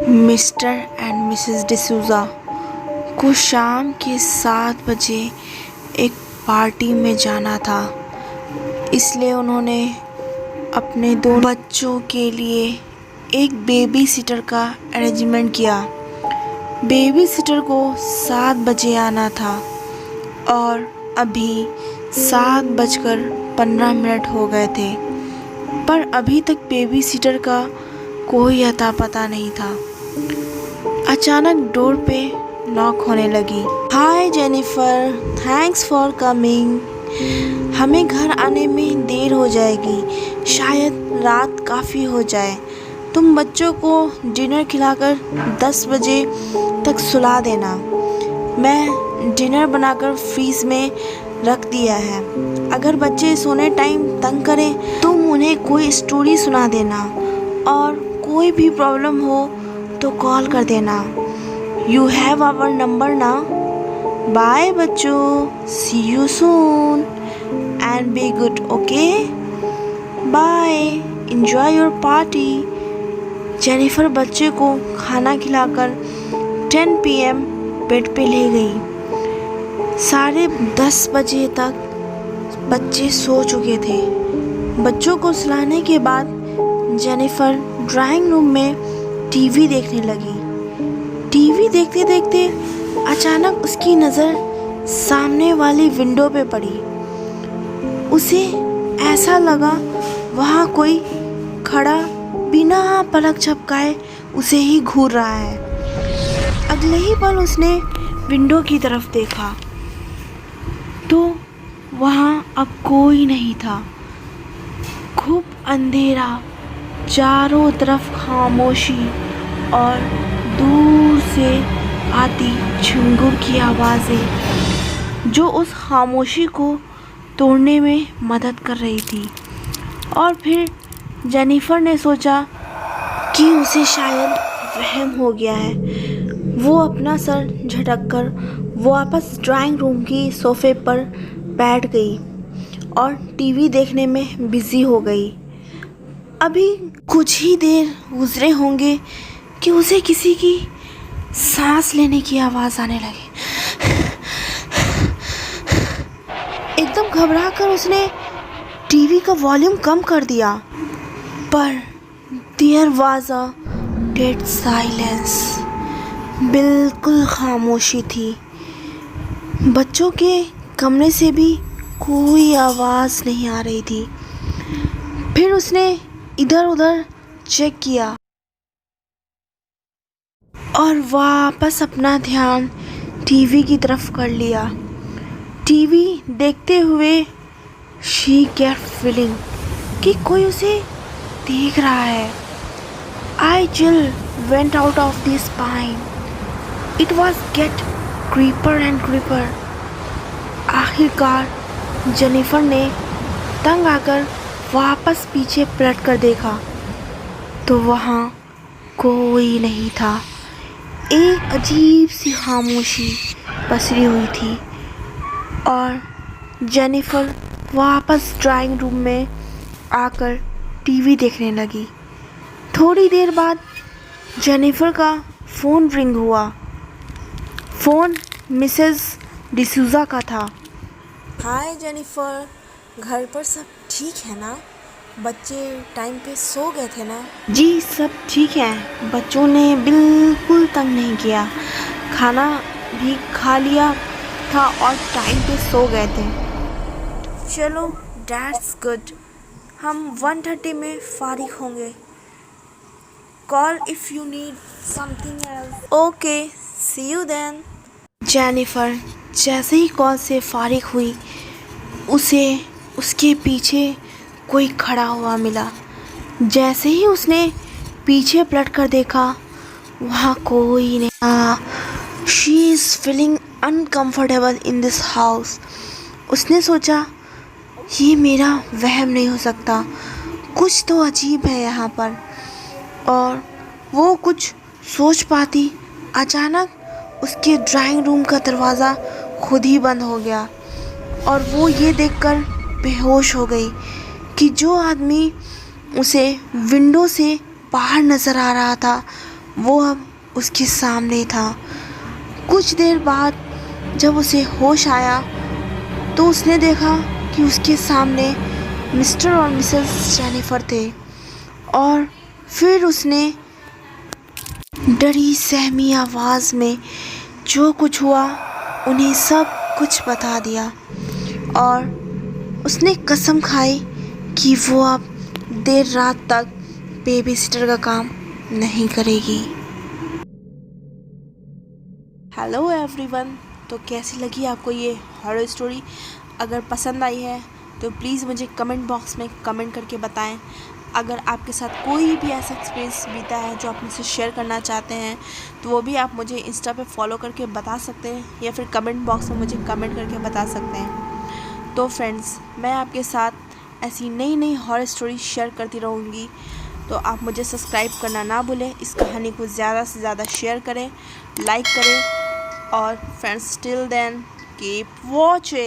Mister and Mrs D'Souza को शाम के 7 बजे एक पार्टी में जाना था, इसलिए उन्होंने अपने दोनों बच्चों के लिए एक बेबी सिटर का अरेंजमेंट किया। बेबी सिटर को 7 बजे आना था और अभी 7:15 हो गए थे, पर अभी तक बेबी सिटर का कोई अता पता नहीं था। अचानक डोर पे नॉक होने लगी। हाय जेनिफर, थैंक्स फॉर कमिंग। हमें घर आने में देर हो जाएगी, शायद रात काफ़ी हो जाए। तुम बच्चों को डिनर खिलाकर 10 बजे तक सुला देना। मैं डिनर बनाकर फ्रीज में रख दिया है। अगर बच्चे सोने टाइम तंग करें तुम उन्हें कोई स्टोरी सुना देना, और कोई भी प्रॉब्लम हो तो कॉल कर देना। यू हैव आवर नंबर ना। बाय बच्चों, see you soon and be good, okay bye, enjoy your party. Jennifer बच्चे को खाना खिलाकर 10 PM बेड पे ले गई। 10:30 बजे तक बच्चे सो चुके थे। बच्चों को सुलाने के बाद जेनिफर ड्राइंग रूम में टीवी देखने लगी। टीवी देखते देखते अचानक उसकी नज़र सामने वाली विंडो पे पड़ी। उसे ऐसा लगा वहाँ कोई खड़ा बिना पलक झपकाए उसे ही घूर रहा है। अगले ही पल उसने विंडो की तरफ देखा तो वहाँ अब कोई नहीं था। खूब अंधेरा, चारों तरफ खामोशी और दूर से आती झिंगुर की आवाज़ें जो उस खामोशी को तोड़ने में मदद कर रही थी। और फिर जेनिफर ने सोचा कि उसे शायद वहम हो गया है। वो अपना सर झटककर वापस ड्राइंग रूम की सोफे पर बैठ गई और टीवी देखने में बिजी हो गई। अभी कुछ ही देर गुजरे होंगे कि उसे किसी की सांस लेने की आवाज़ आने लगी। एकदम घबरा कर उसने टीवी का वॉल्यूम कम कर दिया, पर there was a dead silence. बिल्कुल खामोशी थी। बच्चों के कमरे से भी कोई आवाज़ नहीं आ रही थी। फिर उसने इधर उधर चेक किया और वापस अपना ध्यान टीवी की तरफ कर लिया। टीवी देखते हुए शी केयर फीलिंग कि कोई उसे देख रहा है। I chill went out of the spine. It was get creeper and creeper. आखिरकार जेनिफर ने तंग आकर वापस पीछे पलट कर देखा तो वहाँ कोई नहीं था। एक अजीब सी खामोशी पसरी हुई थी और जेनिफर वापस ड्राइंग रूम में आकर टीवी देखने लगी। थोड़ी देर बाद जेनिफर का फ़ोन रिंग हुआ। फ़ोन मिसेस डिसूज़ा का था। हाय जेनिफर, घर पर सब ठीक है ना? बच्चे टाइम पे सो गए थे ना? जी सब ठीक है, बच्चों ने बिल्कुल तंग नहीं किया। खाना भी खा लिया था और टाइम पे सो गए थे। चलो दैट्स गुड। हम 1:30 में फारिग होंगे। Call if you need something else. Okay, see you then. Jennifer जैसे ही कॉल से फारिग हुई उसे उसके पीछे कोई खड़ा हुआ मिला। जैसे ही उसने पीछे पलट कर देखा वहाँ कोई नहीं था। She is feeling uncomfortable in this house. उसने सोचा ये मेरा वहम नहीं हो सकता, कुछ तो अजीब है यहाँ पर। और वो कुछ सोच पाती, अचानक उसके ड्राइंग रूम का दरवाज़ा खुद ही बंद हो गया और वो ये देखकर बेहोश हो गई कि जो आदमी उसे विंडो से बाहर नज़र आ रहा था वो अब उसके सामने था। कुछ देर बाद जब उसे होश आया तो उसने देखा कि उसके सामने मिस्टर और मिसेस जेनिफर थे। और फिर उसने डरी सहमी आवाज़ में जो कुछ हुआ उन्हें सब कुछ बता दिया। और उसने कसम खाई कि वो अब देर रात तक बेबी सिटर का काम नहीं करेगी। हेलो एवरीवन, तो कैसी लगी आपको ये हॉरर स्टोरी? अगर पसंद आई है तो प्लीज़ मुझे कमेंट बॉक्स में कमेंट करके बताएं। अगर आपके साथ कोई भी ऐसा एक्सपीरियंस बीता है जो आप मुझसे शेयर करना चाहते हैं तो वो भी आप मुझे इंस्टा पे फॉलो करके बता सकते हैं या फिर कमेंट बॉक्स में मुझे कमेंट करके बता सकते हैं। तो फ्रेंड्स, मैं आपके साथ ऐसी नई नई हॉरर स्टोरी शेयर करती रहूँगी। तो आप मुझे सब्सक्राइब करना ना भूलें, इस कहानी को ज़्यादा से ज़्यादा शेयर करें, लाइक करें। और friends, till then keep watching.